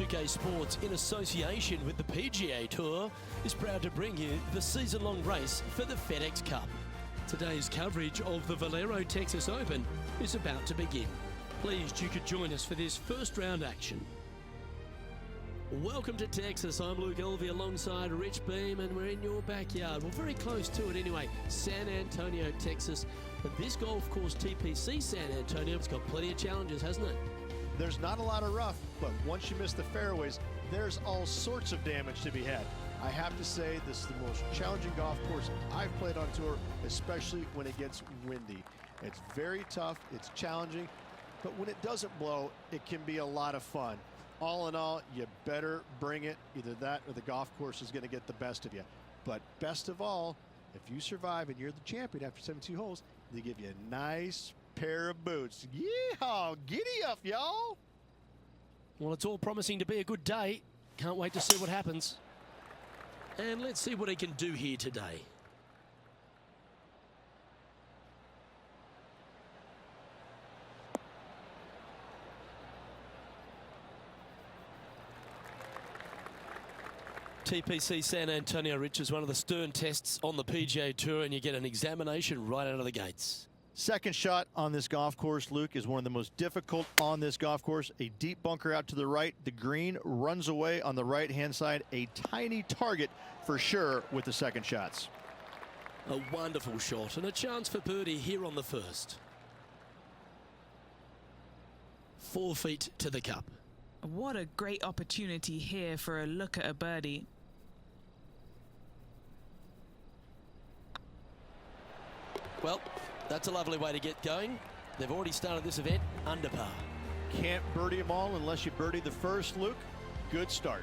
2K Sports, in association with the PGA Tour, is proud to bring you the season-long race for the FedEx Cup. Today's coverage of the Valero Texas Open is about to begin. Pleased you could join us for this first round action. Welcome to Texas. I'm Luke Elvey alongside Rich Beam, and we're in your backyard. Well, very close to it anyway. San Antonio, Texas. And this golf course, TPC San Antonio, it's got plenty of challenges, hasn't it? There's not a lot of rough, but once you miss the fairways, there's all sorts of damage to be had. I have to say, this is the most challenging golf course I've played on tour, especially when it gets windy. It's very tough, it's challenging, but when it doesn't blow, it can be a lot of fun. All in all, you better bring it. Either that or the golf course is going to get the best of you. But best of all, if you survive and you're the champion after 72 holes, they give you a nice pair of boots. Yeehaw! Giddy up, y'all! Well, it's all promising to be a good day. Can't wait to see what happens. And let's see what he can do here today. TPC San Antonio, Rich, is one of the stern tests on the PGA Tour, and you get an examination right out of the gates. Second shot on this golf course, Luke, is one of the most difficult on this golf course. A deep bunker out to the right. The green runs away on the right-hand side. A tiny target for sure with the second shots. A wonderful shot and a chance for birdie here on the first. 4 feet to the cup. What a great opportunity here for a look at a birdie. Well, that's a lovely way to get going. They've already started this event under par. Can't birdie them all unless you birdie the first, Luke. Good start.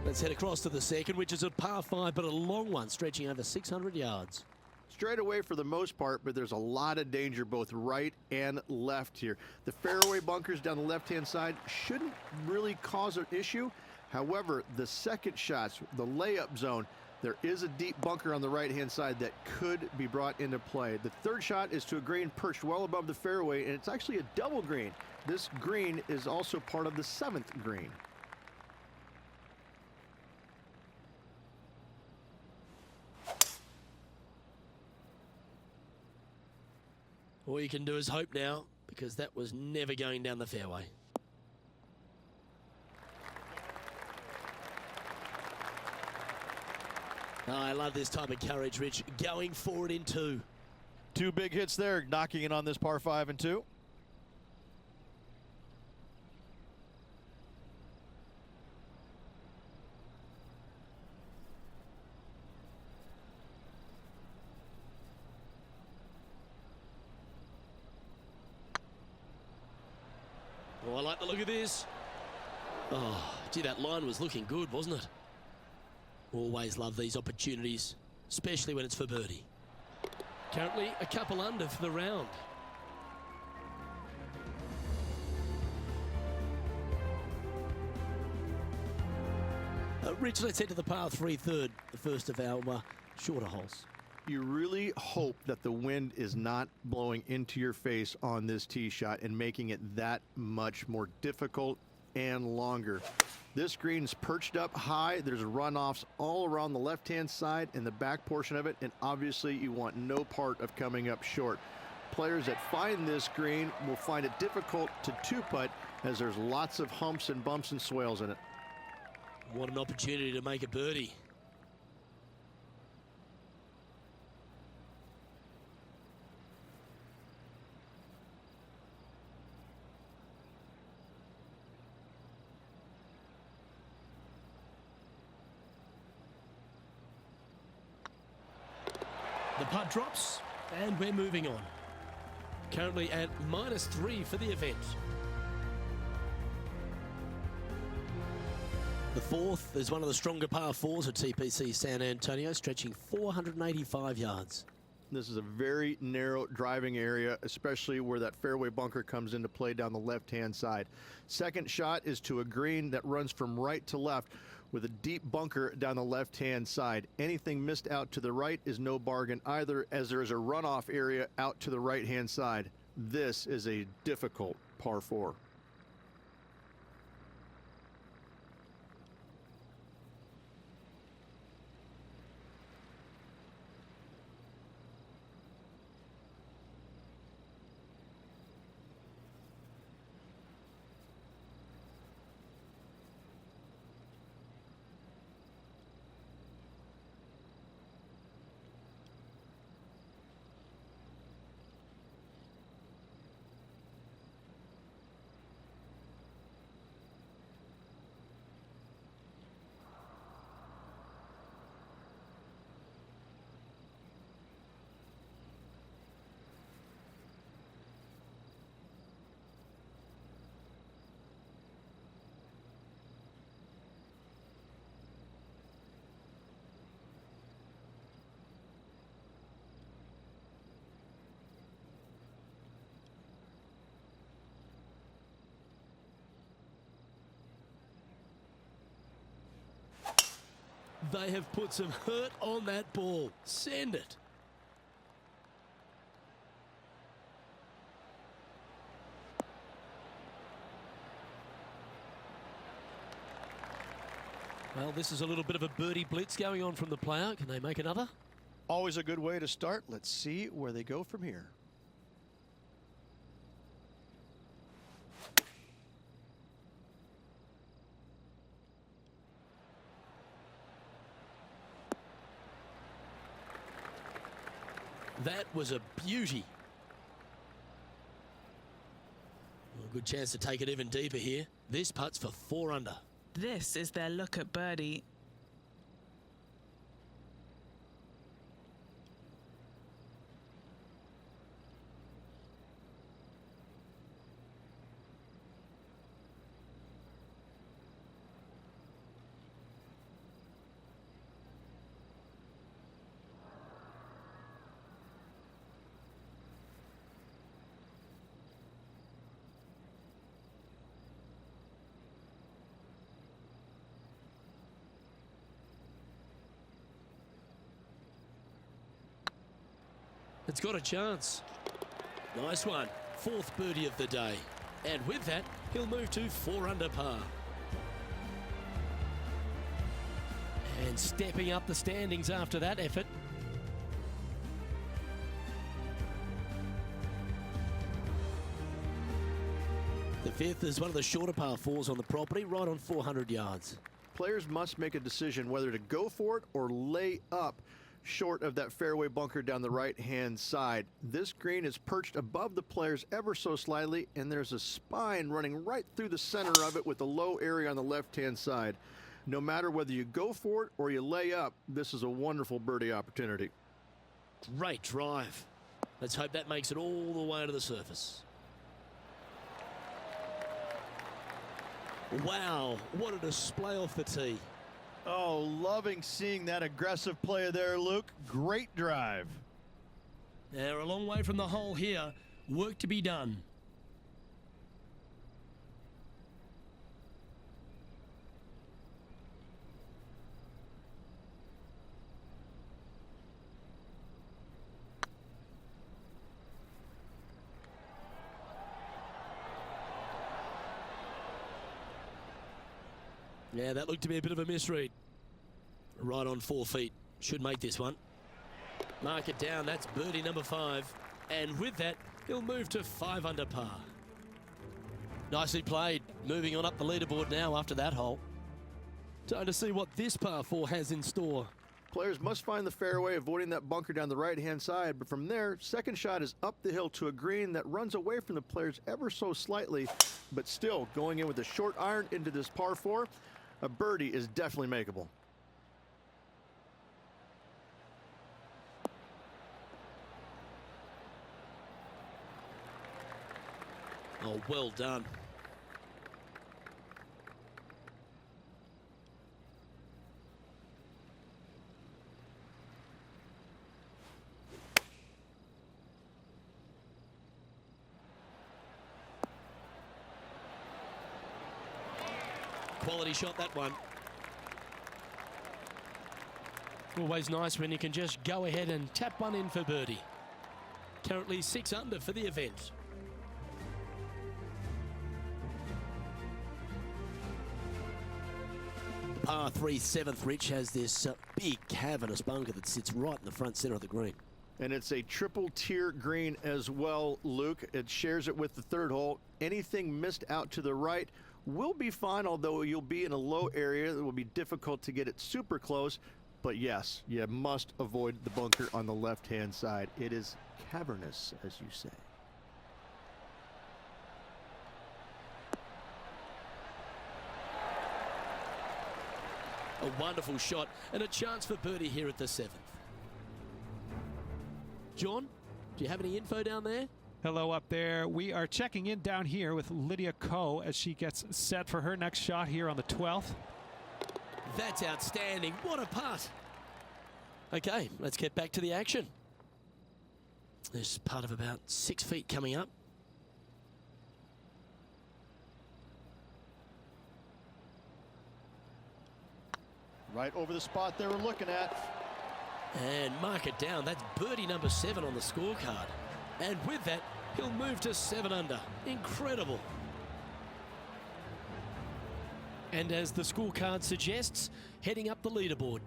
Let's head across to the second, which is a par 5, but a long one, stretching over 600 yards. Straight away for the most part, but there's a lot of danger both right and left here. The fairway bunkers down the left-hand side shouldn't really cause an issue. However, the second shots, the layup zone, there is a deep bunker on the right-hand side that could be brought into play. The third shot is to a green perched well above the fairway, and it's actually a double green. This green is also part of the 7th green. All you can do is hope now, because that was never going down the fairway. Oh, I love this type of courage, Rich. Going forward in 2. 2 big hits there, knocking it on this par 5 and 2. Oh, I like the look of this. Oh, gee, that line was looking good, wasn't it? Always love these opportunities, especially when it's for birdie. Currently a couple under for the round. Rich, let's head to the par 3 third, the first of our shorter holes. You really hope that the wind is not blowing into your face on this tee shot and making it that much more difficult and longer. This green's perched up high. There's runoffs all around the left-hand side and the back portion of it, and obviously you want no part of coming up short. Players that find this green will find it difficult to two-putt, as there's lots of humps and bumps and swales in it. What an opportunity to make a birdie. The putt drops, and we're moving on. Currently at -3 for the event. The fourth is one of the stronger par 4s at TPC San Antonio, stretching 485 yards. This is a very narrow driving area, especially where that fairway bunker comes into play down the left-hand side. Second shot is to a green that runs from right to left. with a deep bunker down the left-hand side. Anything missed out to the right is no bargain either, as there is a runoff area out to the right-hand side. This is a difficult par 4. They have put some hurt on that ball. Send it. Well, this is a little bit of a birdie blitz going on from the player. Can they make another? Always a good way to start. Let's see where they go from here. That was a beauty. Well, good chance to take it even deeper here. This putt's for 4 under. This is their look at birdie. It's got a chance. Nice one. 4th birdie of the day. And with that, he'll move to 4 under par. And stepping up the standings after that effort. The 5th is one of the shorter par 4s on the property, right on 400 yards. Players must make a decision whether to go for it or lay up short of that fairway bunker down the right-hand side. This green is perched above the players ever so slightly, and there's a spine running right through the center of it with a low area on the left-hand side. No matter whether you go for it or you lay up, this is a wonderful birdie opportunity. Great drive. Let's hope that makes it all the way to the surface. Wow, what a display off the tee. Oh, loving seeing that aggressive play there, Luke. Great drive. They're a long way from the hole here. Work to be done. Yeah, that looked to be a bit of a misread. Right on 4 feet. Should make this one. Mark it down. That's birdie number 5. And with that, he'll move to 5 under par. Nicely played. Moving on up the leaderboard now after that hole. Time to see what this par 4 has in store. Players must find the fairway, avoiding that bunker down the right-hand side. But from there, second shot is up the hill to a green that runs away from the players ever so slightly, but still going in with a short iron into this par 4. A birdie is definitely makeable. Oh, well done. Quality shot, that one. Always nice when you can just go ahead and tap one in for birdie. Currently 6 under for the event. The par 3 7th, Rich, has this big cavernous bunker that sits right in the front center of the green. And it's a triple tier green as well, Luke. It shares it with the third hole. Anything missed out to the right will be fine, although you'll be in a low area that will be difficult to get it super close. But yes, you must avoid the bunker on the left-hand side. It is cavernous, as you say. A wonderful shot and a chance for birdie here at the 7th. John, do you have any info down there? Hello up there. We are checking in down here with Lydia Ko as she gets set for her next shot here on the 12th. That's outstanding. What a putt. Okay, let's get back to the action. There's a putt of about 6 feet coming up. Right over the spot they were looking at. And mark it down. That's birdie number 7 on the scorecard. And with that, he'll move to 7 under. Incredible. And as the scorecard suggests, heading up the leaderboard.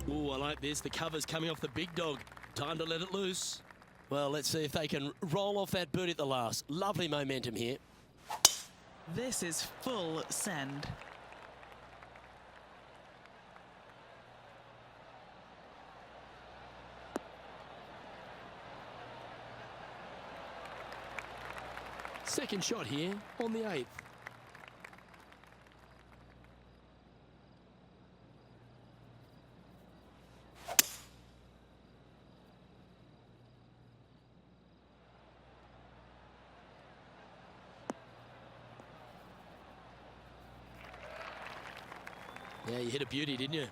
Oh, I like this. The cover's coming off the big dog. Time to let it loose. Well, let's see if they can roll off that birdie at the last. Lovely momentum here. This is full send. Second shot here on the 8th. Yeah, you hit a beauty, didn't you?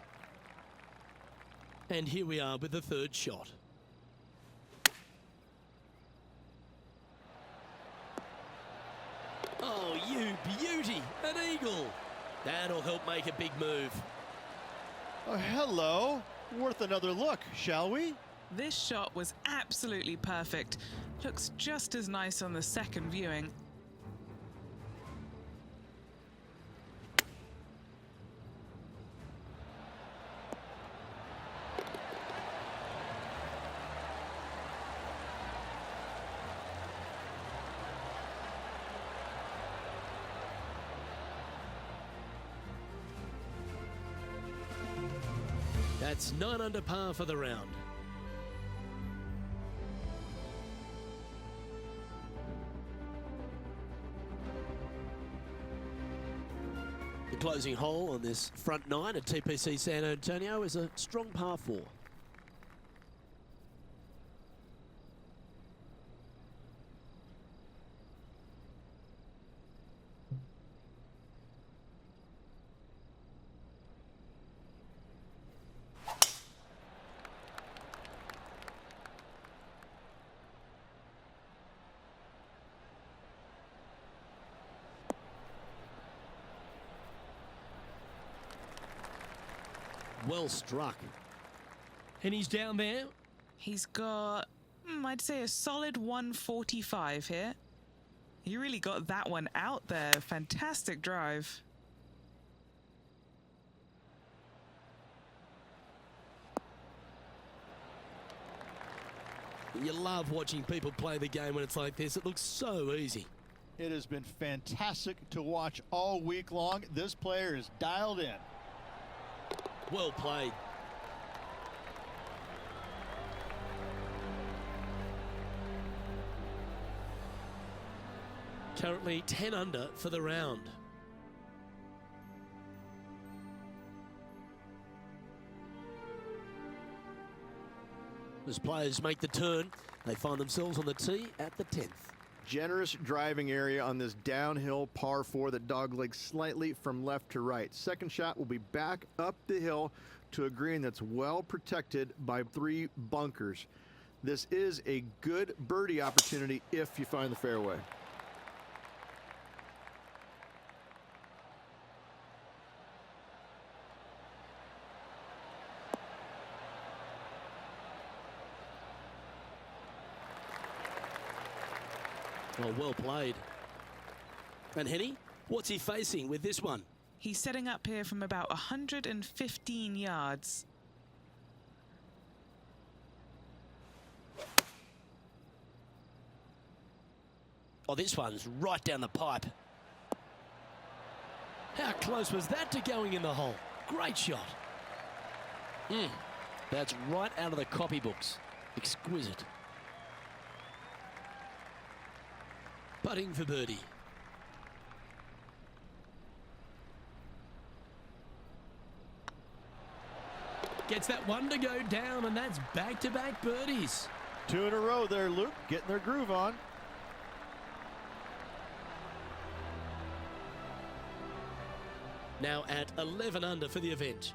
And here we are with the third shot. Oh, you beauty! An eagle! That'll help make a big move. Oh, hello. Worth another look, shall we? This shot was absolutely perfect. Looks just as nice on the second viewing. That's 9 under par for the round. The closing hole on this front 9 at TPC San Antonio is a strong par 4. Well struck. And he's down there. He's got, I'd say, a solid 145 here. He really got that one out there. Fantastic drive. You love watching people play the game when it's like this. It looks so easy. It has been fantastic to watch all week long. This player is dialed in. Well played. Currently 10 under for the round. As players make the turn, they find themselves on the tee at the 10th. Generous driving area on this downhill par 4 that doglegs slightly from left to right. Second shot will be back up the hill to a green that's well protected by 3 bunkers. This is a good birdie opportunity if you find the fairway. Oh, well played. And Henny, what's he facing with this one? He's setting up here from about 115 yards. Oh, this one's right down the pipe. How close was that to going in the hole? Great shot. That's right out of the copybooks. Exquisite. Putting for birdie. Gets that one to go down, and that's back-to-back birdies. 2 in a row there, Luke, getting their groove on. Now at 11 under for the event.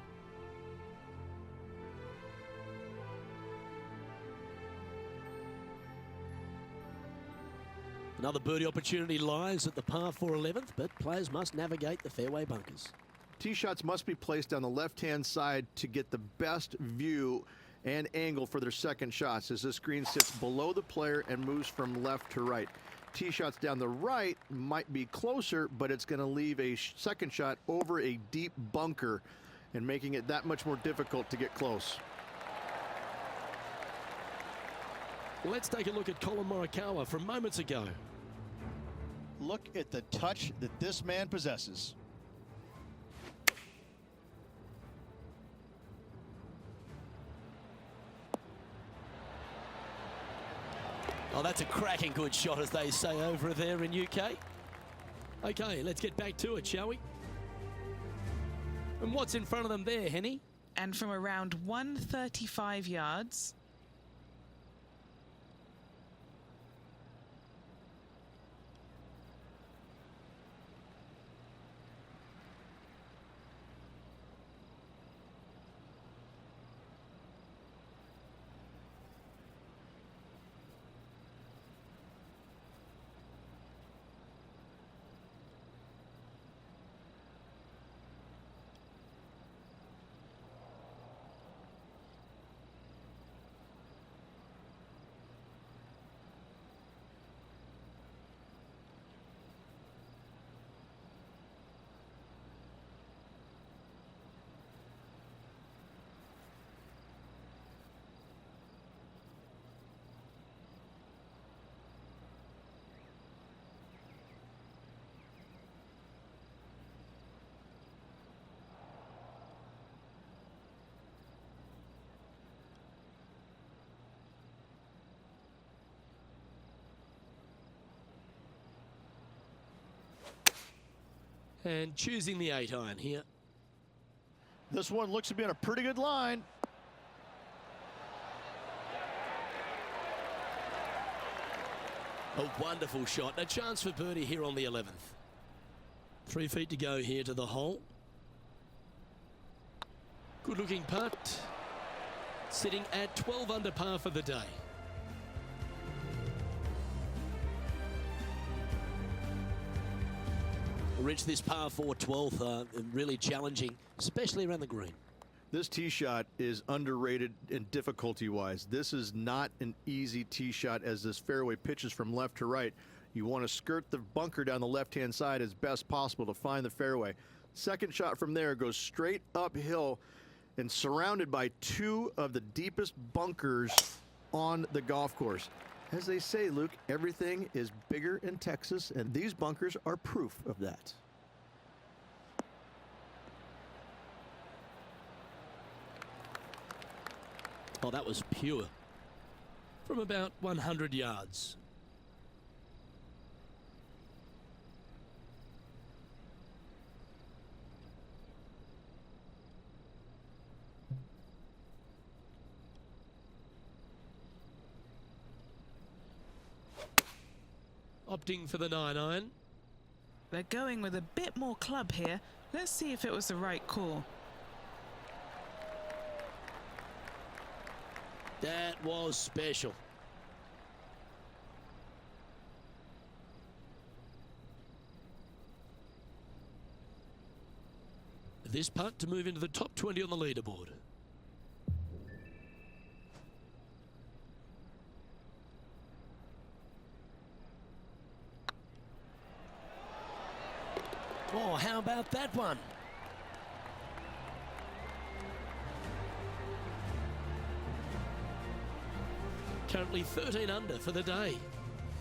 Another birdie opportunity lies at the par 4 11th, but players must navigate the fairway bunkers. Tee shots must be placed on the left-hand side to get the best view and angle for their second shots, as this green sits below the player and moves from left to right. Tee shots down the right might be closer, but it's going to leave a second shot over a deep bunker and making it that much more difficult to get close. Let's take a look at Colin Morikawa from moments ago. Look at the touch that this man possesses. Oh, that's a cracking good shot, as they say over there in UK. Okay, let's get back to it, shall we? And what's in front of them there, Henny? And from around 135 yards, And choosing the 8-iron here. This one looks to be on a pretty good line. A wonderful shot. A chance for birdie here on the 11th. 3 feet to go here to the hole. Good looking putt. Sitting at 12 under par for the day. Reach this par 4 12th, really challenging, especially around the green. This tee shot is underrated in difficulty-wise. This is not an easy tee shot, as this fairway pitches from left to right. You want to skirt the bunker down the left-hand side as best possible to find the fairway. Second shot from there goes straight uphill and surrounded by 2 of the deepest bunkers on the golf course. As they say, Luke, everything is bigger in Texas, and these bunkers are proof of that. Oh, that was pure. From about 100 yards. Opting for the 9-iron. they're going with a bit more club here. Let's see if it was the right call. That was special. This putt to move into the top 20 on the leaderboard. Oh, how about that one? Currently 13 under for the day.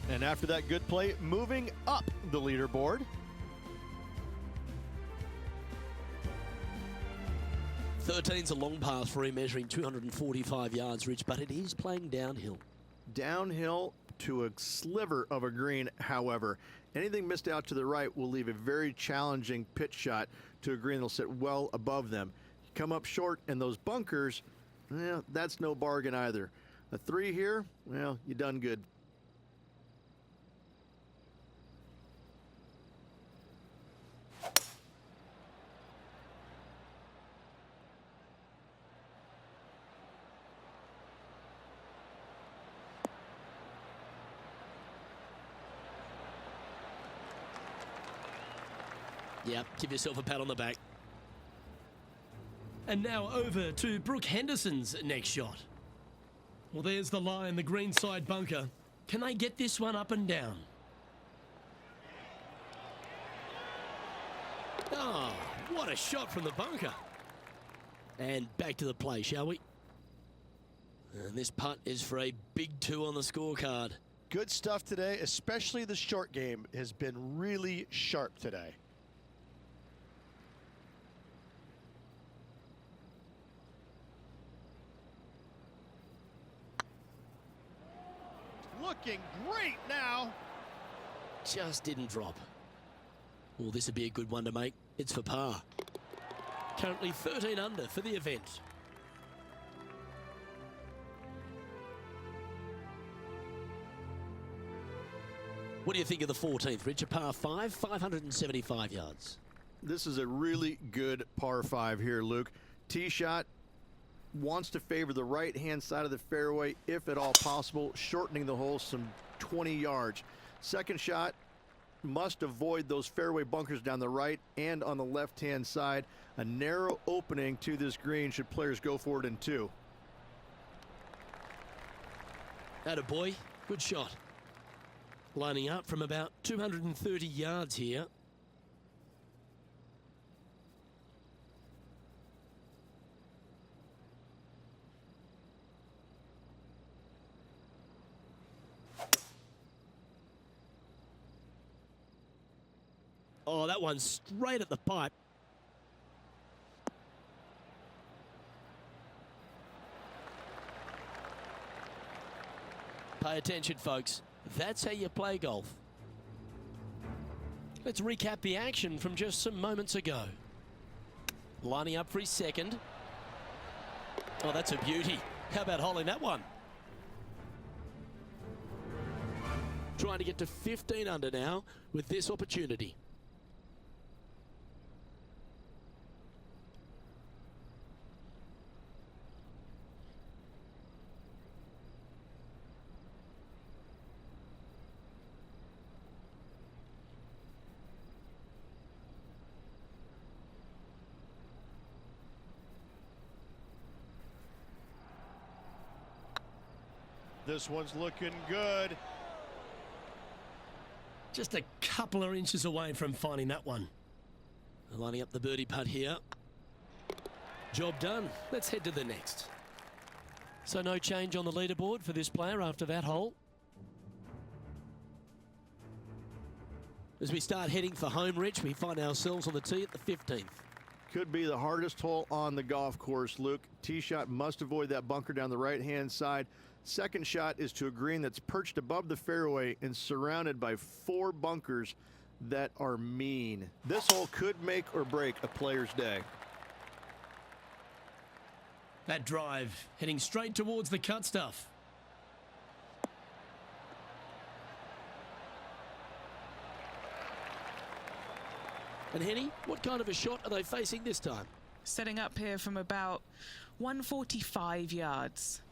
And after that good play, moving up the leaderboard. Thirteen's a long pass for him, measuring 245 yards, Rich, but it is playing downhill. Downhill to a sliver of a green, however. Anything missed out to the right will leave a very challenging pitch shot to a green that'll sit well above them. Come up short, and those bunkers, well, that's no bargain either. A 3 here, well, you done good. Yep, give yourself a pat on the back. And now over to Brooke Henderson's next shot. Well, there's the line, the green side bunker. Can they get this one up and down? Oh, what a shot from the bunker. And back to the play, shall we? And this putt is for a big 2 on the scorecard. Good stuff today, especially the short game has been really sharp today. Looking great now. Just didn't drop. Well, this would be a good one to make. It's for par. Currently 13 under for the event. What do you think of the 14th, Rich? A par 5, 575 yards. This is a really good par 5 here, Luke. Tee shot wants to favor the right-hand side of the fairway, if at all possible, shortening the hole some 20 yards. Second shot must avoid those fairway bunkers down the right and on the left-hand side. A narrow opening to this green should players go for it in 2. Attaboy, good shot. Lining up from about 230 yards here. Oh, that one's straight at the pipe. Pay attention, folks. That's how you play golf. Let's recap the action from just some moments ago. Lining up for his second. Oh, that's a beauty. How about holding that one? Trying to get to 15 under now with this opportunity. This one's looking good. Just a couple of inches away from finding that one. Lining up the birdie putt here. Job done. Let's head to the next. So no change on the leaderboard for this player after that hole. As we start heading for home, Rich, we find ourselves on the tee at the 15th. Could be the hardest hole on the golf course, Luke. Tee shot must avoid that bunker down the right-hand side. Second shot is to a green that's perched above the fairway and surrounded by 4 bunkers that are mean. This hole could make or break a player's day. That drive heading straight towards the cut stuff. And Henny, what kind of a shot are they facing this time? Setting up here from about 145 yards.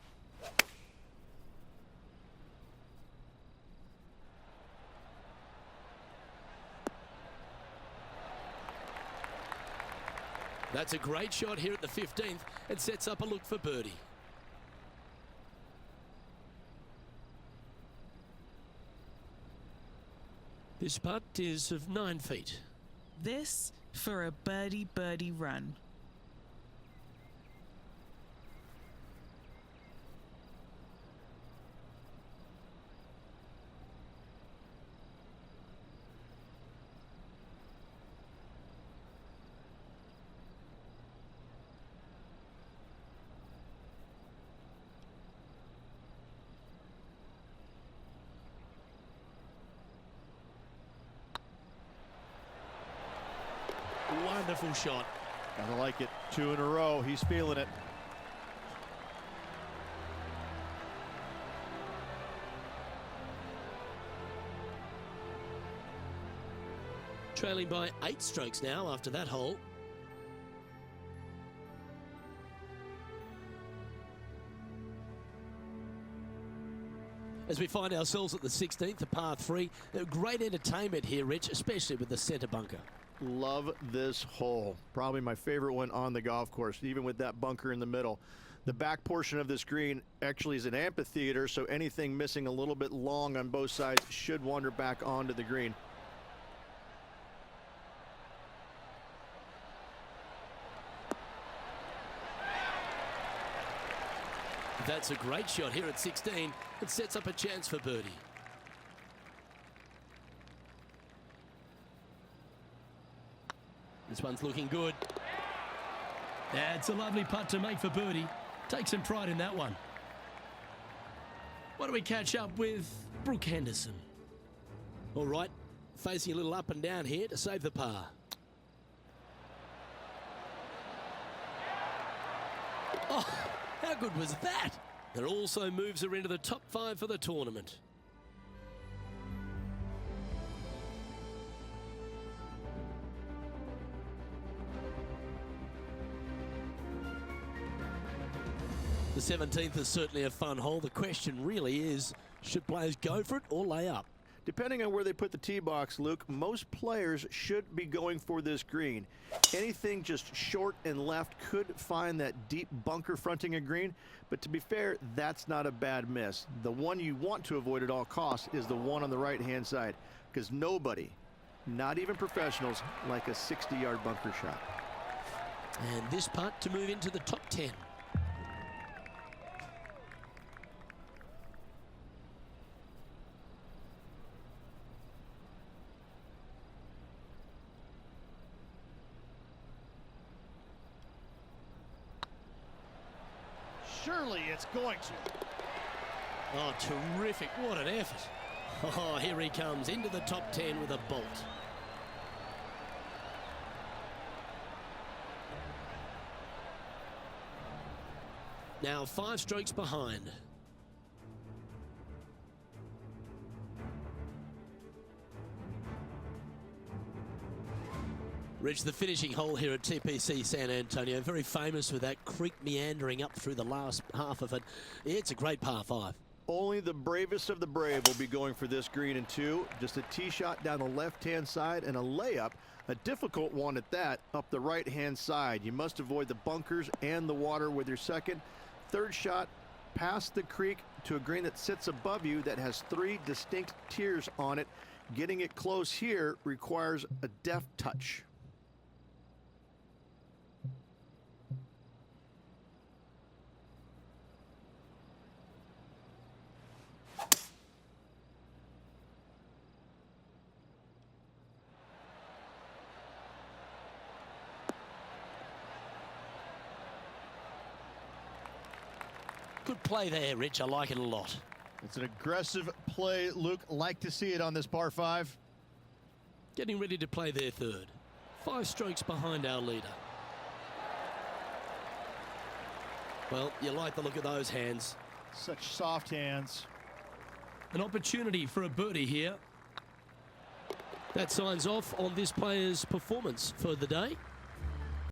That's a great shot here at the 15th and sets up a look for birdie. This putt is of 9 feet. This for a birdie run. Wonderful shot. I like it. 2 in a row. He's feeling it. Trailing by 8 strokes now after that hole. As we find ourselves at the 16th, the par 3. Great entertainment here, Rich, especially with the centre bunker. Love this hole. Probably my favorite one on the golf course, even with that bunker in the middle. The back portion of this green actually is an amphitheater, so anything missing a little bit long on both sides should wander back onto the green. That's a great shot here at 16. It sets up a chance for birdie. This one's looking good. That's a lovely putt to make for birdie. Take some pride in that one. Why don't we catch up with Brooke Henderson? All right, facing a little up and down here to save the par. Oh, how good was that? That also moves her into the top 5 for the tournament. The 17th is certainly a fun hole. The question really is, should players go for it or lay up? Depending on where they put the tee box, Luke, most players should be going for this green. Anything just short and left could find that deep bunker fronting a green, but to be fair, that's not a bad miss. The one you want to avoid at all costs is the one on the right-hand side, because nobody, not even professionals, like a 60-yard bunker shot. And this putt to move into the top 10. Surely it's going to. Oh, terrific. What an effort. Oh, here he comes into the top 10 with a bolt. Now 5 strokes behind. Rich, the finishing hole here at TPC San Antonio, very famous for that creek meandering up through the last half of it. It's a great par 5. Only the bravest of the brave will be going for this green in 2. Just a tee shot down the left-hand side and a layup, a difficult one at that, up the right-hand side. You must avoid the bunkers and the water with your second. Third shot past the creek to a green that sits above you that has 3 distinct tiers on it. Getting it close here requires a deft touch. Good play there, Rich. I like it a lot. It's an aggressive play, Luke. Like to see it on this par 5. Getting ready to play their third. 5 strokes behind our leader. Well, you like the look of those hands. Such soft hands. An opportunity for a birdie here. That signs off on this player's performance for the day.